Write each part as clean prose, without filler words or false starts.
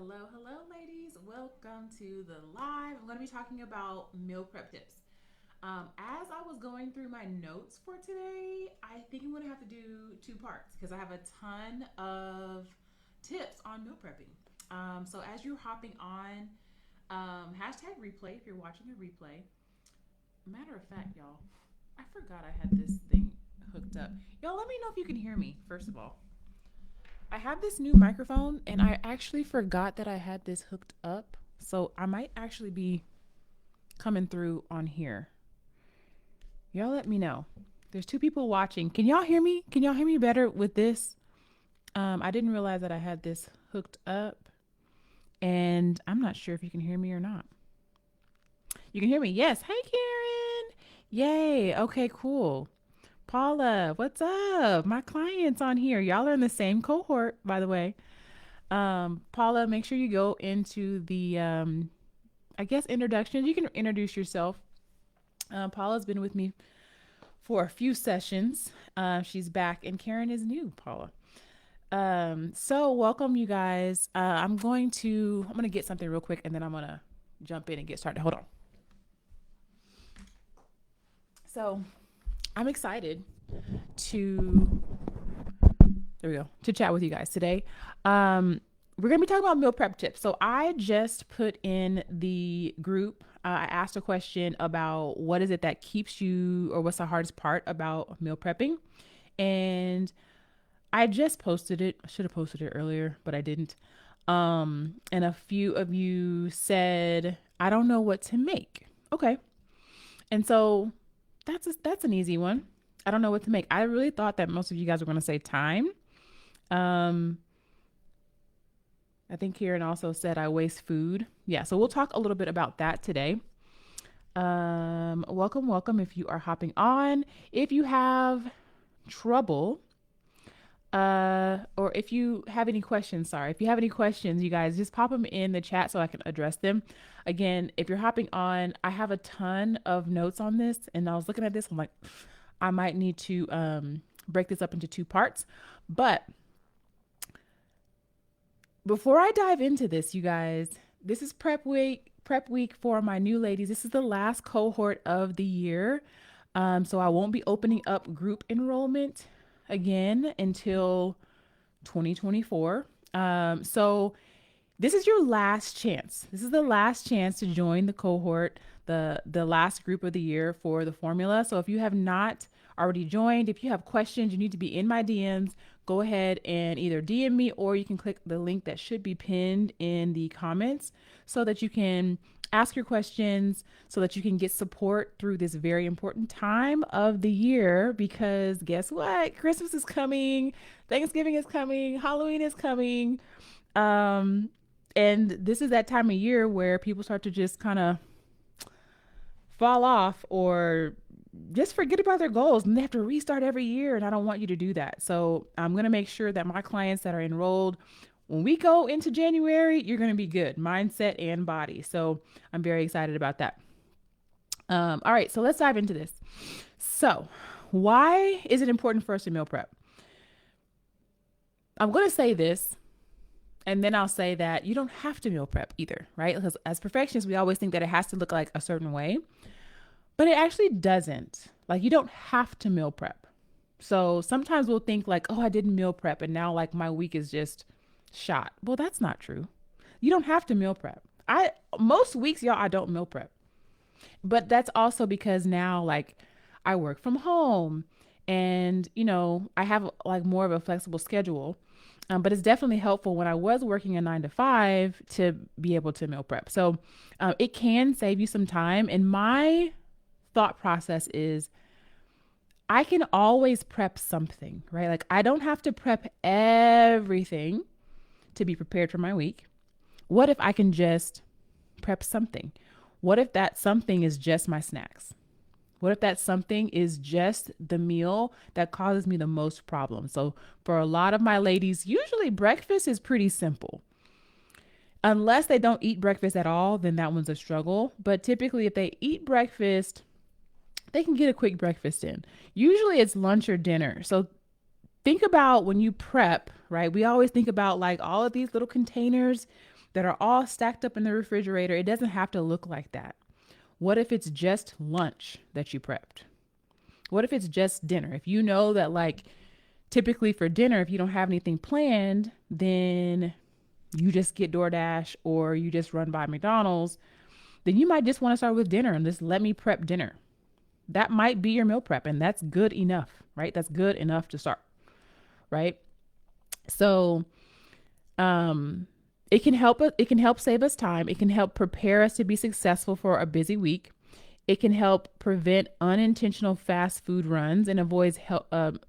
Hello, ladies. Welcome to the live. I'm going to be talking about meal prep tips. As I was going through my notes for today, I think I'm going to have to do two parts because I have a ton of tips on meal prepping. So as you're hopping on, hashtag replay if you're watching a replay. Matter of fact, y'all, I forgot I had this thing hooked up. Y'all, let me know if you can hear me, first of all. I have this new microphone and I actually forgot that I had this hooked up. So I might actually be coming through on here. Y'all let me know. There's two people watching. Can y'all hear me? Can y'all hear me better with this? I didn't realize that I had this hooked up and I'm not sure if you can hear me or not. You can hear me? Yes. Hey, Karen. Yay. Okay, cool. Paula, what's up? My clients on here. Y'all are in the same cohort, by the way. Paula, make sure you go into the, I guess, introduction. You can introduce yourself. Paula's been with me for a few sessions. She's back, and Karen is new, Paula. So welcome, you guys. I'm gonna get something real quick, and then I'm gonna jump in and get started. Hold on. So I'm excited to to chat with you guys today. We're gonna be talking about meal prep tips. So I just put in the group. I asked a question about what is it that keeps you, or what's the hardest part about meal prepping, and I just posted it. I should have posted it earlier, but I didn't. And a few of you said, "I don't know what to make." Okay, and so that's an easy one. I don't know what to make. I really thought that most of you guys were going to say time. Um, I think Kieran also said I waste food. Yeah, so we'll talk a little bit about that today. Welcome if you are hopping on. If you have trouble, or if you have any questions, if you have any questions, you guys just pop them in the chat so I can address them. Again, if you're hopping on, I have a ton of notes on this, and I was looking at this. I'm like, I might need to break this up into two parts. But before I dive into this, you guys, this is prep week for my new ladies. This is the last cohort of the year. So I won't be opening up group enrollment again until 2024. So this is your last chance. This is the last chance to join the cohort, the last group of the year for the formula. So if you have not already joined, if you have questions, you need to be in my DMs. Go ahead and either DM me, or you can click the link that should be pinned in the comments so that you can ask your questions, so that you can get support through this very important time of the year. Because guess what? Christmas is coming, Thanksgiving is coming, Halloween is coming. And this is that time of year where people start to just kind of fall off or just forget about their goals, and they have to restart every year. And I don't want you to do that. So I'm going to make sure that my clients that are enrolled, when we go into January, you're going to be good, mindset and body. So I'm very excited about that. All right, so let's dive into this. So why is it important for us to meal prep? I'm going to say this, and then I'll say that you don't have to meal prep either, right? Because as perfectionists, we always think that it has to look like a certain way, but it actually doesn't. Like, you don't have to meal prep. So sometimes we'll think like, oh, I didn't meal prep, and now like my week is just shot. Well, that's not true. You don't have to meal prep. Most weeks, y'all, I don't meal prep. But that's also because now, like, I work from home, and I have like more of a flexible schedule. But it's definitely helpful when I was working a 9 to 5 to be able to meal prep. So it can save you some time. And my thought process is, I can always prep something, right? Like, I don't have to prep everything to be prepared for my week. What if I can just prep something? What if that something is just my snacks? What if that something is just the meal that causes me the most problems? So for a lot of my ladies, usually breakfast is pretty simple. Unless they don't eat breakfast at all, then that one's a struggle. But typically, if they eat breakfast, they can get a quick breakfast in. Usually it's lunch or dinner. So think about when you prep, right? We always think about like all of these little containers that are all stacked up in the refrigerator. It doesn't have to look like that. What if it's just lunch that you prepped? What if it's just dinner? If you know that, like, typically for dinner, if you don't have anything planned, then you just get DoorDash or you just run by McDonald's, then you might just want to start with dinner and just let me prep dinner. That might be your meal prep, and that's good enough, right? That's good enough to start, right? So, it can help save us time. It can help prepare us to be successful for a busy week. It can help prevent unintentional fast food runs and avoids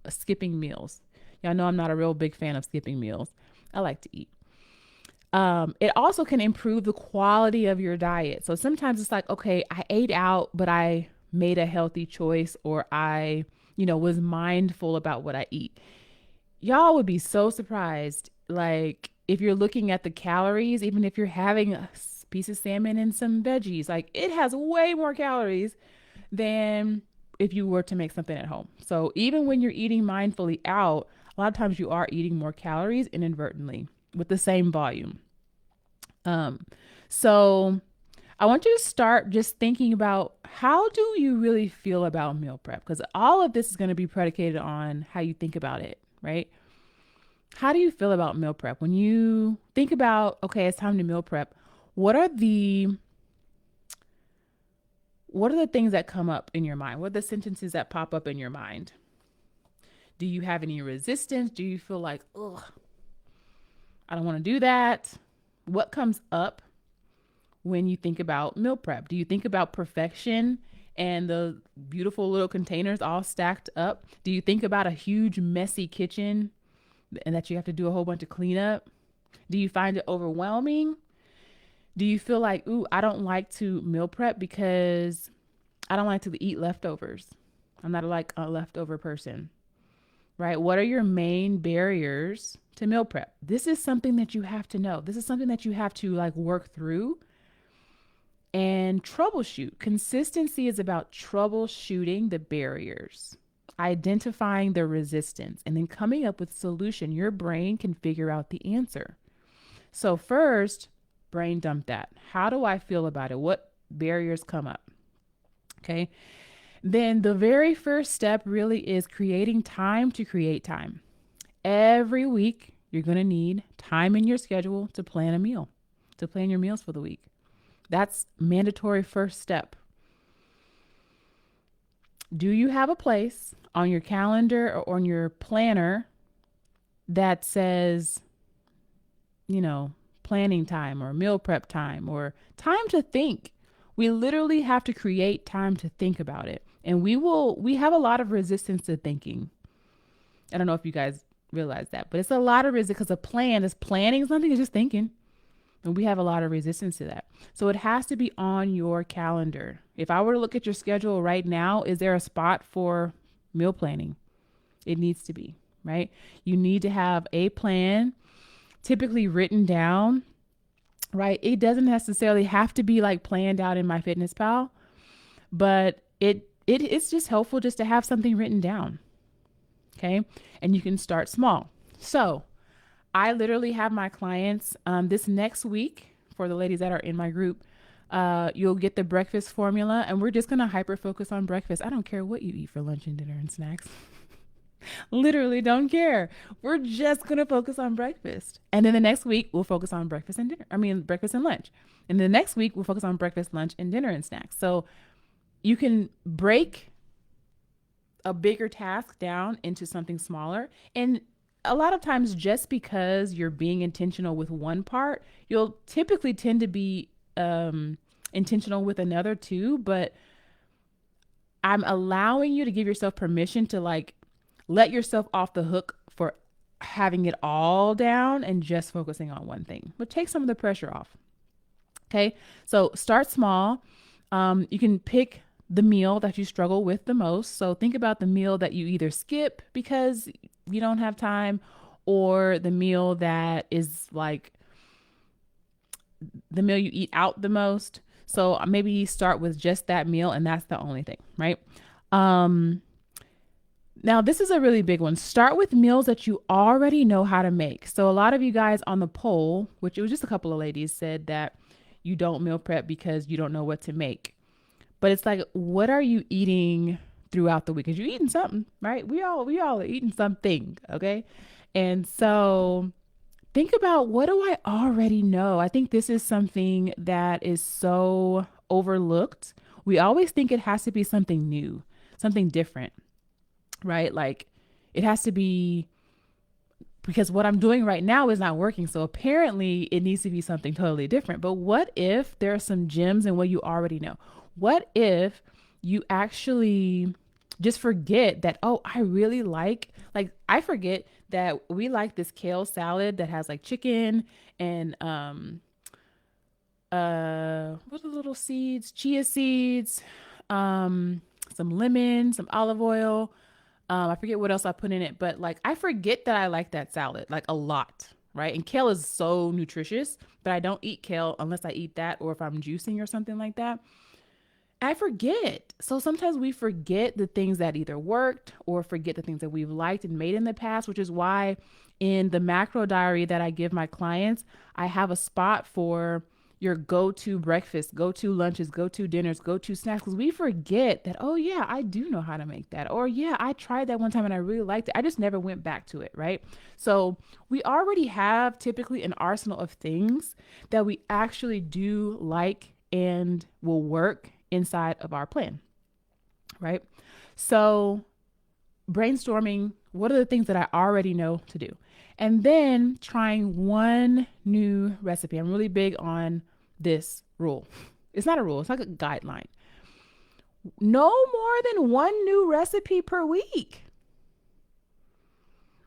skipping meals. Y'all know I'm not a real big fan of skipping meals. I like to eat. It also can improve the quality of your diet. So sometimes it's like, okay, I ate out, but I made a healthy choice, or I, was mindful about what I eat. Y'all would be so surprised. Like, if you're looking at the calories, even if you're having a piece of salmon and some veggies, like, it has way more calories than if you were to make something at home. So even when you're eating mindfully out, a lot of times you are eating more calories inadvertently with the same volume. So I want you to start just thinking about, how do you really feel about meal prep? Because all of this is going to be predicated on how you think about it, right? How do you feel about meal prep? When you think about, okay, it's time to meal prep, what are the things that come up in your mind? What are the sentences that pop up in your mind? Do you have any resistance? Do you feel like, ugh, I don't want to do that? What comes up when you think about meal prep? Do you think about perfection and the beautiful little containers all stacked up? Do you think about a huge messy kitchen and that you have to do a whole bunch of cleanup? Do you find it overwhelming? Do you feel like, ooh, I don't like to meal prep because I don't like to eat leftovers? I'm not like a leftover person, right? What are your main barriers to meal prep? This is something that you have to know. This is something that you have to, like, work through and troubleshoot. Consistency is about troubleshooting the barriers, identifying the resistance, and then coming up with a solution. Your brain can figure out the answer. So first, brain dump that. How do I feel about it? What barriers come up? Okay. Then the very first step really is creating time to create time. Every week, you're going to need time in your schedule to plan a meal, to plan your meals for the week. That's mandatory first step. Do you have a place on your calendar or on your planner that says, planning time or meal prep time or time to think? We literally have to create time to think about it. And we have a lot of resistance to thinking. I don't know if you guys realize that, but it's a lot of resistance because a plan is planning something, is just thinking. And we have a lot of resistance to that. So it has to be on your calendar. If I were to look at your schedule right now, is there a spot for meal planning? It needs to be, right? You need to have a plan, typically written down, right? It doesn't necessarily have to be like planned out in MyFitnessPal, but it's just helpful just to have something written down. Okay. And you can start small. So I literally have my clients this next week, for the ladies that are in my group, you'll get the breakfast formula, and we're just going to hyper focus on breakfast. I don't care what you eat for lunch and dinner and snacks. Literally don't care. We're just going to focus on breakfast. And then the next week we'll focus on breakfast and lunch. And the next week we'll focus on breakfast, lunch, and dinner and snacks. So you can break a bigger task down into something smaller. And a lot of times, just because you're being intentional with one part, you'll typically tend to be intentional with another too. But I'm allowing you to give yourself permission to, like, let yourself off the hook for having it all down and just focusing on one thing, but take some of the pressure off. Okay. So start small. You can pick the meal that you struggle with the most. So think about the meal that you either skip because you don't have time, or the meal that is like the meal you eat out the most. So maybe start with just that meal, and that's the only thing, right? Now, this is a really big one. Start with meals that you already know how to make. So, a lot of you guys on the poll, which it was just a couple of ladies, said that you don't meal prep because you don't know what to make. But it's like, what are you eating throughout the week? Because you're eating something, right? We all are eating something, okay? And so think about, what do I already know? I think this is something that is so overlooked. We always think it has to be something new, something different, right? Like it has to be because what I'm doing right now is not working. So apparently it needs to be something totally different. But what if there are some gems in what you already know? What if you actually just forget that, oh, I really like I forget that we like this kale salad that has like chicken and what are the little seeds? Chia seeds, some lemon, some olive oil. I forget what else I put in it, but like I forget that I like that salad like a lot, right? And kale is so nutritious, but I don't eat kale unless I eat that or if I'm juicing or something like that. I forget. So sometimes we forget the things that either worked or forget the things that we've liked and made in the past, which is why in the macro diary that I give my clients, I have a spot for your go to breakfast, go to lunches, go to dinners, go to snacks. Because we forget that, oh, yeah, I do know how to make that. Or, yeah, I tried that one time and I really liked it. I just never went back to it, right? So we already have typically an arsenal of things that we actually do like and will work inside of our plan, right? So brainstorming, what are the things that I already know to do? And then trying one new recipe. I'm really big on this rule. It's not a rule, it's like a guideline. No more than one new recipe per week.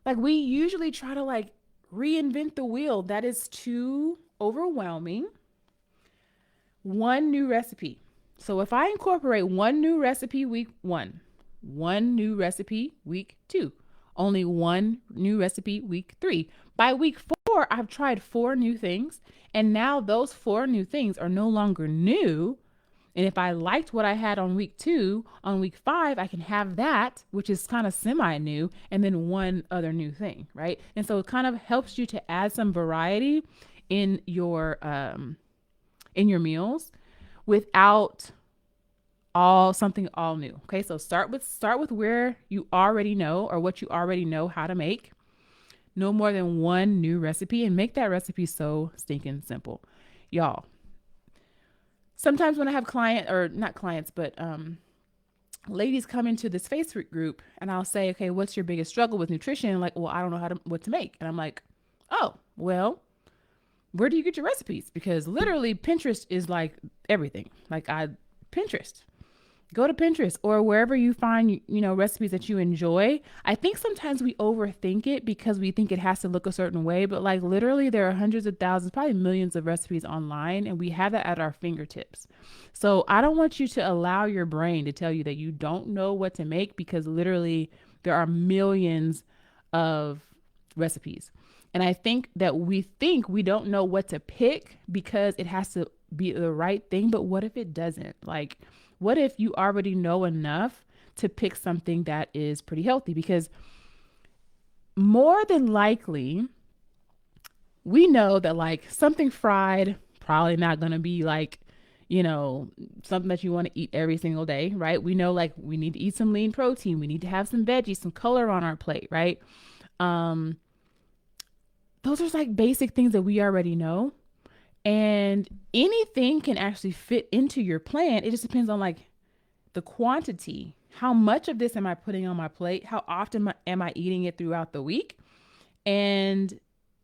Like we usually try to like reinvent the wheel. That is too overwhelming. One new recipe. So if I incorporate one new recipe week one new recipe week 2, only one new recipe week 3. By week 4, I've tried 4 new things. And now those 4 new things are no longer new. And if I liked what I had on week 2, on week 5, I can have that, which is kind of semi-new, and then one other new thing, right? And so it kind of helps you to add some variety in your meals without all new. Okay, so start with where you already know or what you already know how to make. No more than one new recipe, and make that recipe so stinking simple. Y'all, sometimes when I have ladies come into this Facebook group and I'll say, okay, what's your biggest struggle with nutrition? Like, well, I don't know what to make. And I'm like, oh, well, where do you get your recipes? Because literally Pinterest is like everything. Pinterest. Go to Pinterest or wherever you find, recipes that you enjoy. I think sometimes we overthink it because we think it has to look a certain way, but like literally there are hundreds of thousands, probably millions of recipes online, and we have that at our fingertips. So I don't want you to allow your brain to tell you that you don't know what to make, because literally there are millions of recipes. And I think that we think we don't know what to pick because it has to be the right thing. But what if it doesn't? Like, what if you already know enough to pick something that is pretty healthy? Because more than likely, we know that like something fried, probably not going to be like, something that you want to eat every single day, right? We know like we need to eat some lean protein. We need to have some veggies, some color on our plate, right? Those are like basic things that we already know. And anything can actually fit into your plan. It just depends on like the quantity. How much of this am I putting on my plate? How often am I eating it throughout the week? And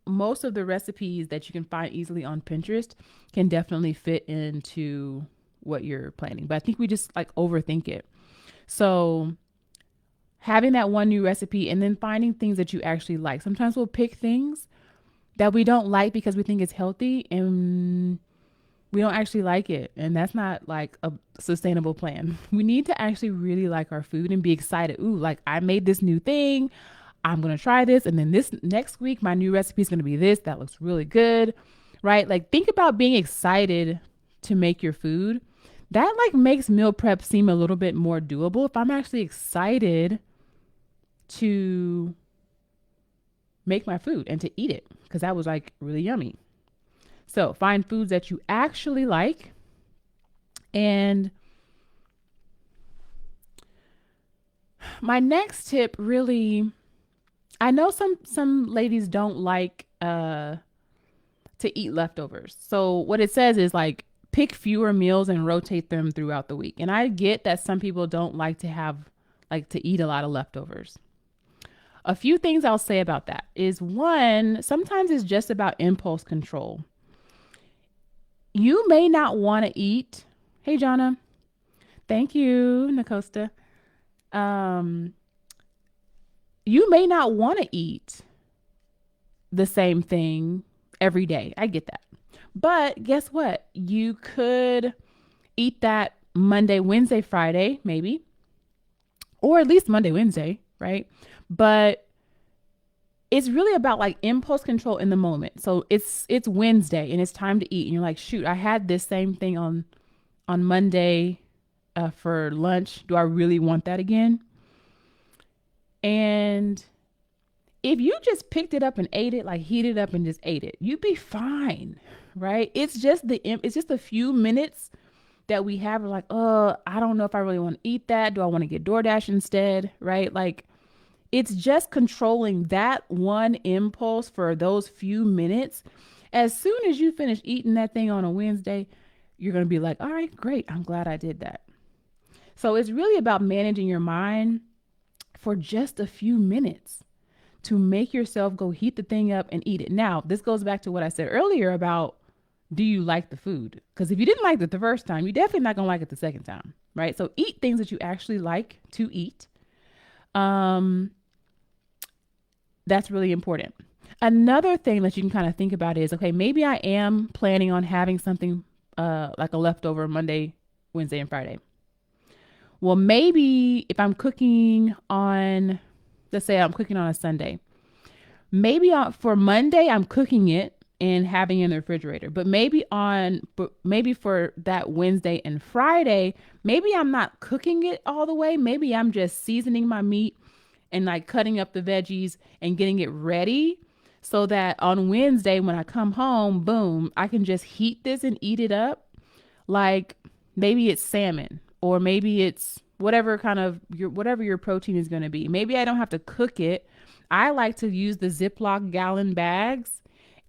most of the recipes that you can find easily on Pinterest can definitely fit into what you're planning. But I think we just like overthink it. So having that one new recipe and then finding things that you actually like. Sometimes we'll pick things that we don't like because we think it's healthy and we don't actually like it. And that's not like a sustainable plan. We need to actually really like our food and be excited. Ooh, like I made this new thing. I'm going to try this. And then this next week, my new recipe is going to be this. That looks really good, right? Like think about being excited to make your food. That like makes meal prep seem a little bit more doable. If I'm actually excited to make my food and to eat it because that was like really yummy. So find foods that you actually like. And my next tip really, I know some ladies don't like to eat leftovers. So what it says is like pick fewer meals and rotate them throughout the week. And I get that some people don't like to have like to eat a lot of leftovers. A few things I'll say about that is one, sometimes it's just about impulse control. You may not want to eat. Hey, Jonna. Thank you, Nakosta. Um, you may not want to eat the same thing every day. I get that. But guess what? You could eat that Monday, Wednesday, Friday, maybe, or at least Monday, Wednesday, right? But it's really about like impulse control in the moment. So it's Wednesday and it's time to eat, and you're like, shoot, I had this same thing on Monday for lunch. Do I really want that again? And if you just picked it up and ate it, like heated up and just ate it, you'd be fine, right? It's just a few minutes that we have. We're like, oh, I don't know if I really want to eat that. Do I want to get DoorDash instead, right? Like, it's just controlling that one impulse for those few minutes. As soon as you finish eating that thing on a Wednesday, you're going to be like, all right, great. I'm glad I did that. So it's really about managing your mind for just a few minutes to make yourself go heat the thing up and eat it. Now, this goes back to what I said earlier about, do you like the food? Because if you didn't like it the first time, you're definitely not going to like it the second time, right? So eat things that you actually like to eat. That's really important. Another thing that you can kind of think about is, okay, maybe I am planning on having something like a leftover Monday, Wednesday, and Friday. Well, maybe if I'm cooking on, let's say I'm cooking on a Sunday, maybe for Monday I'm cooking it and having it in the refrigerator. But maybe for that Wednesday and Friday, maybe I'm not cooking it all the way. Maybe I'm just seasoning my meat and like cutting up the veggies and getting it ready so that on Wednesday when I come home, boom, I can just heat this and eat it up. Like maybe it's salmon, or maybe it's whatever your protein is going to be. Maybe I don't have to cook it. I like to use the Ziploc gallon bags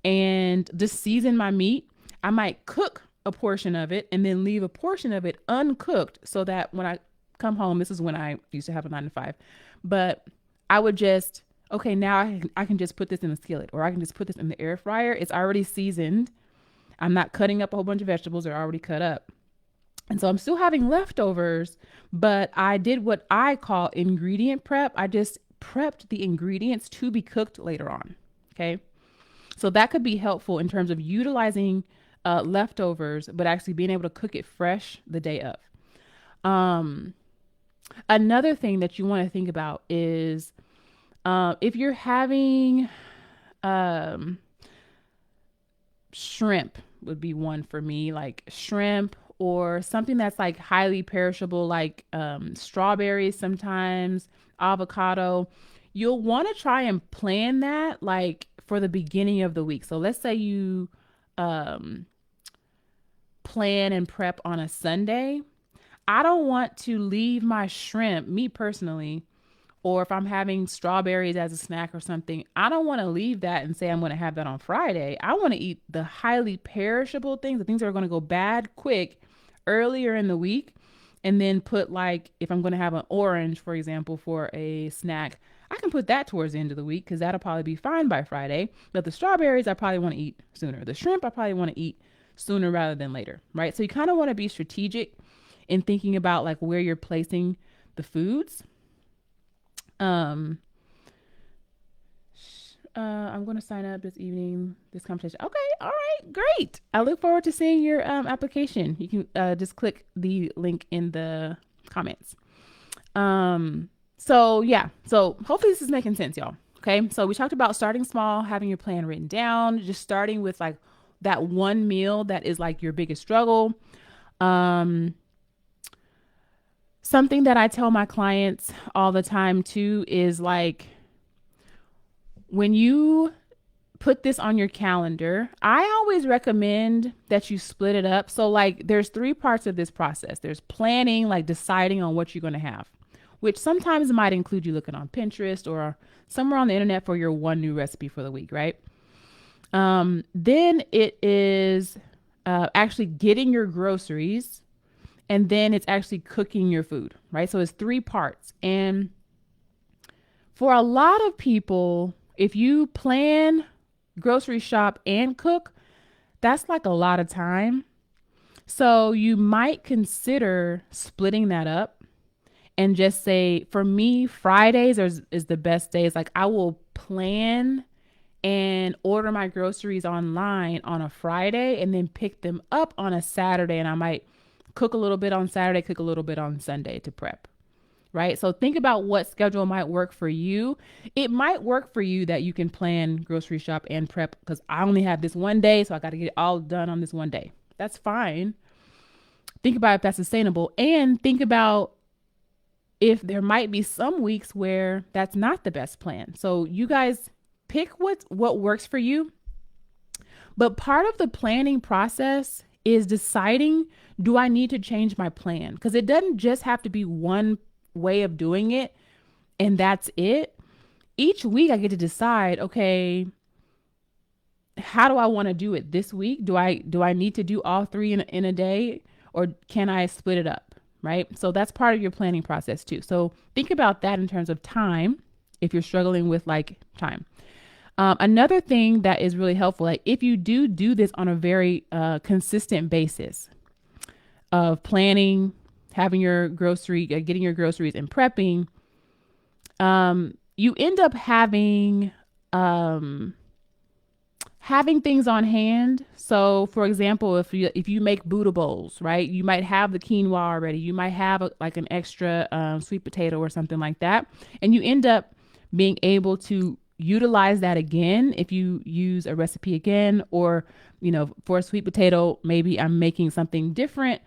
and just season my meat. I might cook a portion of it and then leave a portion of it uncooked so that when I come home, this is when I used to have a 9 to 5, but I would just, okay, now I can just put this in the skillet, or I can just put this in the air fryer. It's already seasoned. I'm not cutting up a whole bunch of vegetables. They're already cut up. And so I'm still having leftovers, but I did what I call ingredient prep. I just prepped the ingredients to be cooked later on. Okay. So that could be helpful in terms of utilizing leftovers, but actually being able to cook it fresh the day of. Another thing that you want to think about is if you're having shrimp would be one for me, like shrimp or something that's like highly perishable, like strawberries, sometimes avocado. You'll want to try and plan that like for the beginning of the week. So let's say you plan and prep on a Sunday. I don't want to leave my shrimp, me personally, or if I'm having strawberries as a snack or something, I don't want to leave that and say I'm going to have that on Friday. I want to eat the highly perishable things, the things that are going to go bad quick earlier in the week. And then put like, if I'm going to have an orange, for example, for a snack, I can put that towards the end of the week because that'll probably be fine by Friday. But the strawberries, I probably want to eat sooner. The shrimp, I probably want to eat sooner rather than later, right? So you kind of want to be strategic in thinking about like where you're placing the foods. I'm going to sign up this evening, this conversation. Okay. All right. Great. I look forward to seeing your application. You can just click the link in the comments. So yeah. So hopefully this is making sense, y'all. Okay. So we talked about starting small, having your plan written down, just starting with like that one meal that is like your biggest struggle. Something that I tell my clients all the time too is like, when you put this on your calendar, I always recommend that you split it up. So like there's three parts of this process. There's planning, like deciding on what you're going to have, which sometimes might include you looking on Pinterest or somewhere on the internet for your one new recipe for the week, right? Then it is actually getting your groceries, and then it's actually cooking your food, right? So it's three parts. And for a lot of people, if you plan, grocery shop, and cook, that's like a lot of time. So you might consider splitting that up and just say, for me, Fridays is the best days. Like I will plan and order my groceries online on a Friday and then pick them up on a Saturday. And I might cook a little bit on Saturday, cook a little bit on Sunday to prep. Right. So think about what schedule might work for you. It might work for you that you can plan grocery shop and prep because I only have this one day. So I got to get it all done on this one day. That's fine. Think about if that's sustainable, and think about if there might be some weeks where that's not the best plan. So you guys pick what works for you. But part of the planning process is deciding, do I need to change my plan? Because it doesn't just have to be one way of doing it and that's it. Each week I get to decide, okay, how do I want to do it this week? Do I need to do all three in a day, or can I split it up? Right. So that's part of your planning process too. So think about that in terms of time if you're struggling with like time. Another thing that is really helpful, like if you do this on a very consistent basis of planning, having your getting your groceries and prepping, you end up having things on hand. So for example, if you make Buddha bowls, right, you might have the quinoa already. You might have like an extra sweet potato or something like that. And you end up being able to utilize that again if you use a recipe again, or, for a sweet potato, maybe I'm making something different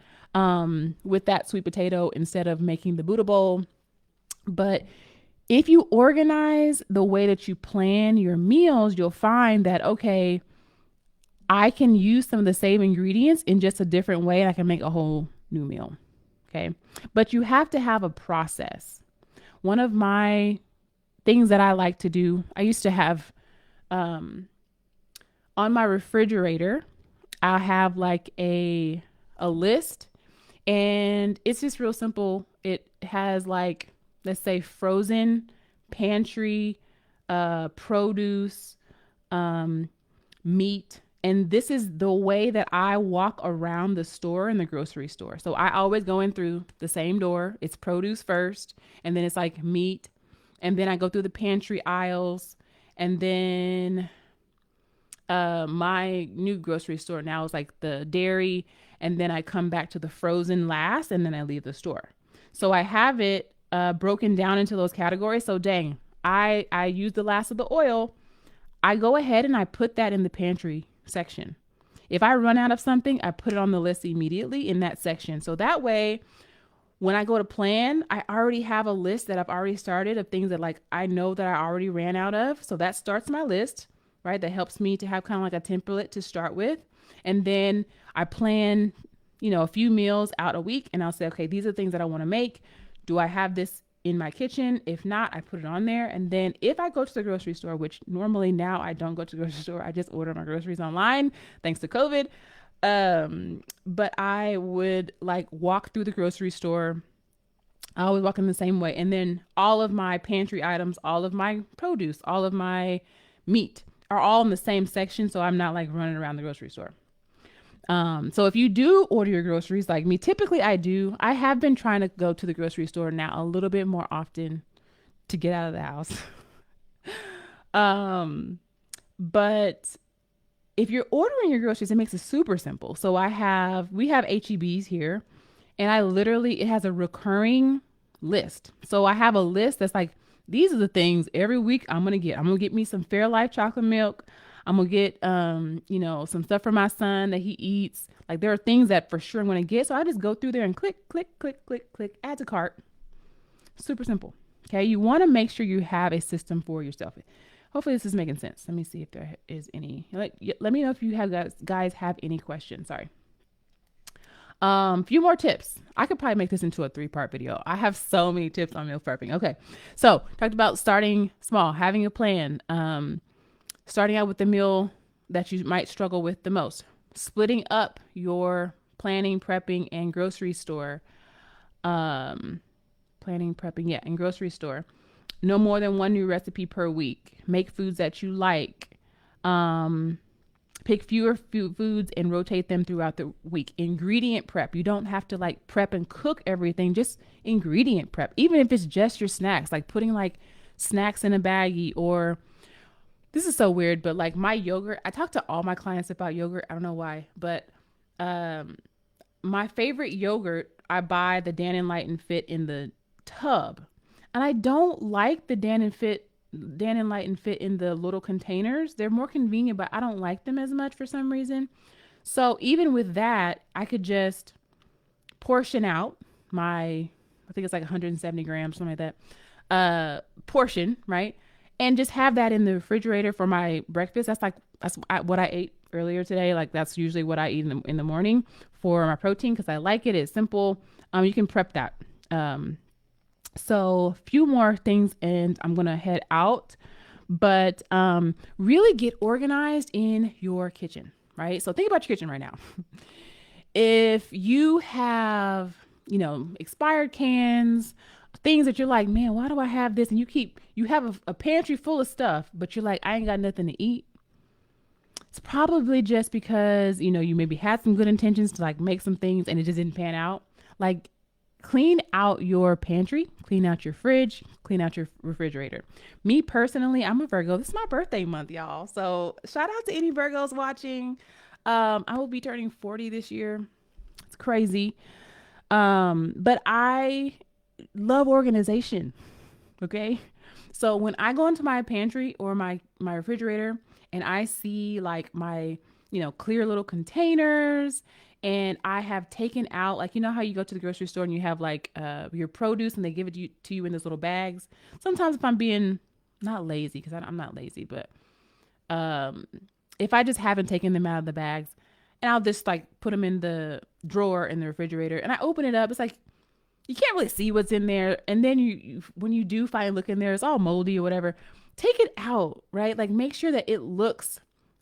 with that sweet potato instead of making the Buddha bowl. But if you organize the way that you plan your meals, you'll find that, okay, I can use some of the same ingredients in just a different way and I can make a whole new meal. Okay. But you have to have a process. One of my things that I like to do, I used to have on my refrigerator, I'll have like a list, and it's just real simple. It has like, let's say, frozen pantry, produce, meat. And this is the way that I walk around the store in the grocery store. So I always go in through the same door. It's produce first, and then it's like meat. And then I go through the pantry aisles, and then my new grocery store now is like the dairy, and then I come back to the frozen last, and then I leave the store. So I have it broken down into those categories. So dang, I use the last of the oil. I go ahead and I put that in the pantry section. If I run out of something, I put it on the list immediately in that section. So that way, when I go to plan, I already have a list that I've already started of things that like I know that I already ran out of. So that starts my list, right? That helps me to have kind of like a template to start with. And then I plan, a few meals out a week, and I'll say, okay, these are the things that I want to make. Do I have this in my kitchen? If not, I put it on there. And then if I go to the grocery store, which normally now I don't go to the grocery store, I just order my groceries online, thanks to COVID. But I would like walk through the grocery store. I always walk in the same way. And then all of my pantry items, all of my produce, all of my meat are all in the same section. So I'm not like running around the grocery store. So if you do order your groceries like me, typically I have been trying to go to the grocery store now a little bit more often to get out of the house. But if you're ordering your groceries, it makes it super simple. So we have HEBs here, and it has a recurring list. So I have a list that's like, these are the things every week I'm going to get me some Fairlife chocolate milk. I'm gonna get some stuff for my son that he eats. Like there are things that for sure I'm gonna get. So I just go through there and click, click, click, click, click, add to cart. Super simple. Okay. You want to make sure you have a system for yourself. Hopefully this is making sense. Let me see if there is any. Let me know if you have guys have any questions. Sorry. Few more tips. I could probably make this into a 3-part video. I have so many tips on meal prepping. Okay. So talked about starting small, having a plan, starting out with the meal that you might struggle with the most, splitting up your planning, prepping, and grocery store. Planning, prepping, yeah, and grocery store. No more than one new recipe per week. Make foods that you like. Pick fewer foods and rotate them throughout the week. Ingredient prep. You don't have to like prep and cook everything. Just ingredient prep. Even if it's just your snacks, like putting like snacks in a baggie, or this is so weird, but like my yogurt. I talk to all my clients about yogurt. I don't know why, but my favorite yogurt, I buy the Dan and Light and Fit in the tub. And I don't like the Dan and Light and Fit in the little containers. They're more convenient, but I don't like them as much for some reason. So even with that, I could just portion out I think it's like 170 grams, something like that, portion, right? And just have that in the refrigerator for my breakfast. That's what I ate earlier today. Like that's usually what I eat in the morning for my protein because I like it. It's simple. You can prep that. So few more things and I'm going to head out, but really get organized in your kitchen, right? So think about your kitchen right now. If you have, expired cans, things that you're like, man, why do I have this? And you have a pantry full of stuff, but you're like, I ain't got nothing to eat. It's probably just because, you maybe had some good intentions to like make some things and it just didn't pan out. Like, clean out your pantry, clean out your fridge, clean out your refrigerator. Me personally, I'm a Virgo. This is my birthday month, y'all. So shout out to any Virgos watching. I will be turning 40 this year. It's crazy. But I love organization. Okay. So when I go into my pantry or my refrigerator and I see like my, clear little containers, and I have taken out, like, how you go to the grocery store and you have like your produce and they give it to you in those little bags. Sometimes if I'm being not lazy, because I'm not lazy, but if I just haven't taken them out of the bags, and I'll just like put them in the drawer in the refrigerator and I open it up, it's like, you can't really see what's in there. And then you when you do finally look in there, it's all moldy or whatever. Take it out, right? Like make sure that it looks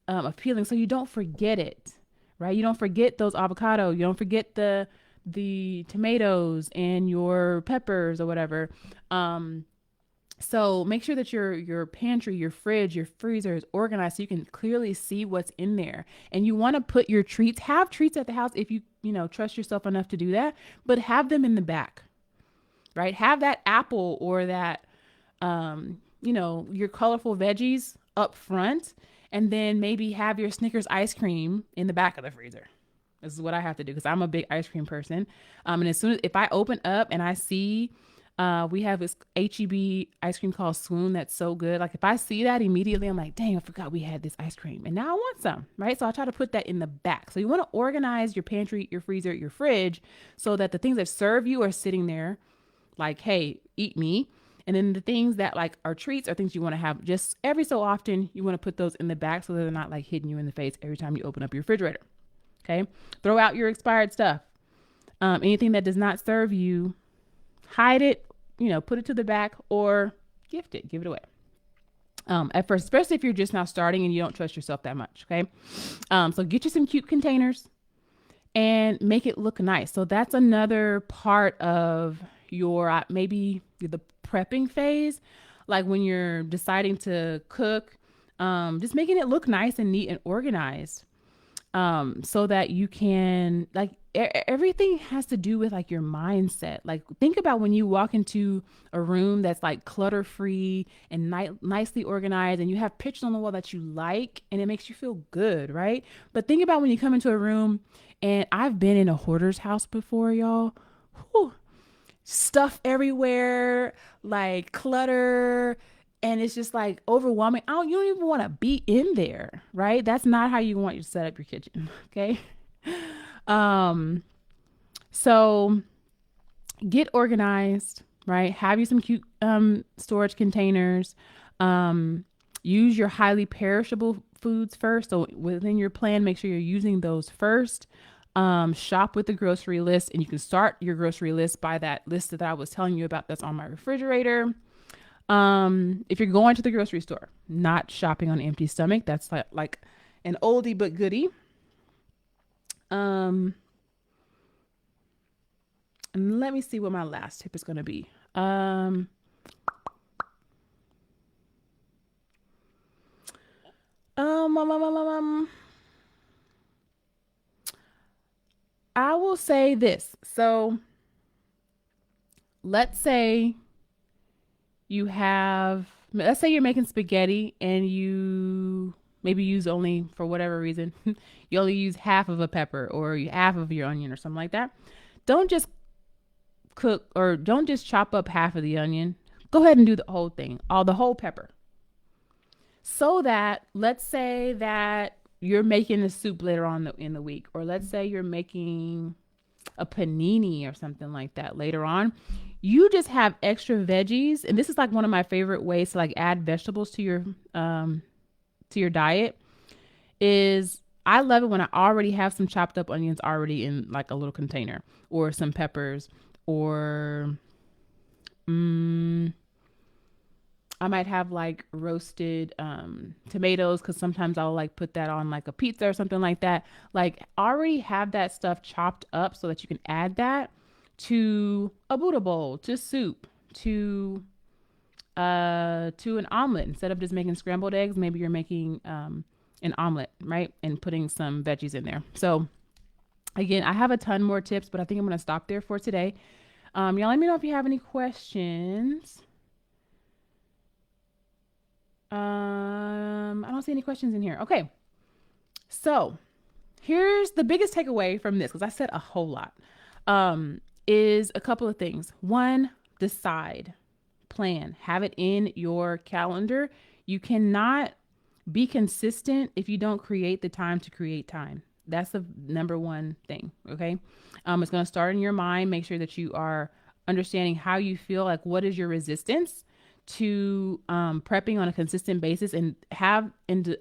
appealing so you don't forget it. Right? You don't forget those avocado. You don't forget the tomatoes and your peppers or whatever. So make sure that your pantry, your fridge, your freezer is organized so you can clearly see what's in there. And you want to put your treats, have treats at the house if you trust yourself enough to do that, but have them in the back, right? Have that apple or that, your colorful veggies up front. And then maybe have your Snickers ice cream in the back of the freezer. This is what I have to do because I'm a big ice cream person. And as soon as if I open up and I see we have this HEB ice cream called Swoon that's so good. Like if I see that immediately, I'm like, dang, I forgot we had this ice cream. And now I want some, right? So I try to put that in the back. So you want to organize your pantry, your freezer, your fridge so that the things that serve you are sitting there like, hey, eat me. And then the things that like are treats or things you want to have just every so often, you want to put those in the back so that they're not like hitting you in the face every time you open up your refrigerator. Okay. Throw out your expired stuff. Anything that does not serve you, hide it, put it to the back or gift it, give it away. At first, especially if you're just now starting and you don't trust yourself that much. Okay. So get you some cute containers and make it look nice. So that's another part of your, maybe the prepping phase, like when you're deciding to cook, just making it look nice and neat and organized, so that you can like everything has to do with like your mindset. Like think about when you walk into a room that's like clutter free and nicely organized and you have pictures on the wall that you like and it makes you feel good, right? But think about when you come into a room, and I've been in a hoarder's house before, y'all. Whew. Stuff everywhere, like clutter, And it's just like overwhelming. Oh, you don't even want to be in there, right? That's not how you want to set up your kitchen. Okay. Um, so get organized, right? Have you some cute storage containers. Um, use your highly perishable foods first. So within your plan, make sure you're using those first. Shop with the grocery list, and you can start your grocery list by that list that I was telling you about that's on my refrigerator. If you're going to the grocery store, not shopping on an empty stomach, that's like an oldie but goodie. Um, and let me see what my last tip is going to be. Um, um, um, um, um, um, I will say this. So let's say let's say you're making spaghetti and you maybe use only, for whatever reason, you only use half of a pepper or half of your onion or something like that. Don't just don't just chop up half of the onion. Go ahead and do the whole thing, the whole pepper. So that, let's say that you're making a soup later on in the week, or let's say you're making a panini or something like that later on, you just have extra veggies. And this is like one of my favorite ways to like add vegetables to your diet. Is I love it when I already have some chopped up onions already in like a little container, or some peppers, or I might have like roasted tomatoes, because sometimes I'll like put that on like a pizza or something like that. Like already have that stuff chopped up so that you can add that to a Buddha bowl, to soup, to an omelet. Instead of just making scrambled eggs, maybe you're making an omelet, right? And putting some veggies in there. So again, I have a ton more tips, but I think I'm gonna stop there for today. Y'all let me know if you have any questions. I don't see any questions in here. Okay. So here's the biggest takeaway from this, because I said a whole lot. Is a couple of things. One, decide, plan, have it in your calendar. You cannot be consistent if you don't create the time to create time. That's the number one thing. Okay. It's going to start in your mind. Make sure that you are understanding how you feel, like what is your resistance to prepping on a consistent basis, and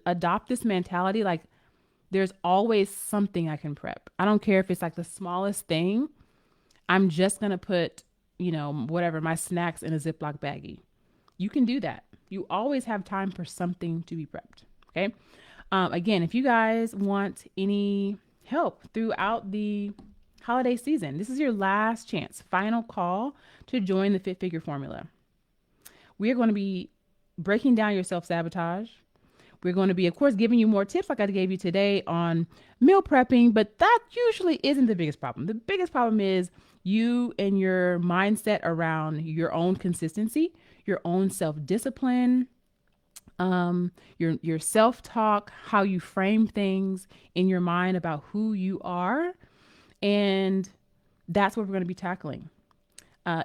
adopt this mentality like there's always something I can prep. I don't care if it's like the smallest thing. I'm just going to put, whatever, my snacks in a Ziploc baggie. You can do that. You always have time for something to be prepped. Okay. Again, if you guys want any help throughout the holiday season, this is your last chance, final call to join the Fit Figure Formula. We are going to be breaking down your self sabotage. We're going to be, of course, giving you more tips like I gave you today on meal prepping, but that usually isn't the biggest problem. The biggest problem is you and your mindset around your own consistency, your own self discipline, your self talk, how you frame things in your mind about who you are, and that's what we're going to be tackling.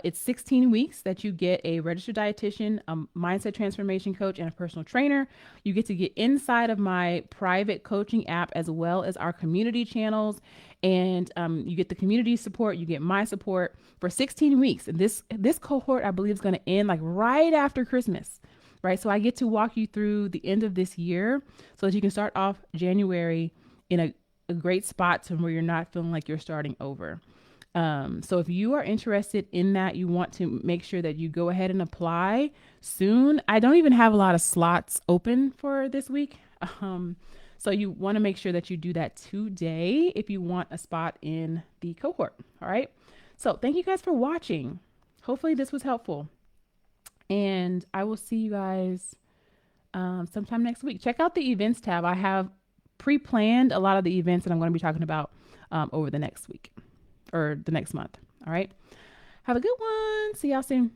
It's 16 weeks that you get a registered dietitian, a mindset transformation coach, and a personal trainer. You get to get inside of my private coaching app, as well as our community channels. And you get the community support. You get my support for 16 weeks. And this cohort, I believe, is going to end like right after Christmas, right? So I get to walk you through the end of this year so that you can start off January in a great spot to where you're not feeling like you're starting over. So if you are interested in that, you want to make sure that you go ahead and apply soon. I don't even have a lot of slots open for this week. So you want to make sure that you do that today if you want a spot in the cohort. All right. So thank you guys for watching. Hopefully this was helpful, and I will see you guys sometime next week. Check out the events tab. I have pre-planned a lot of the events that I'm going to be talking about over the next week or the next month. All right. Have a good one. See y'all soon.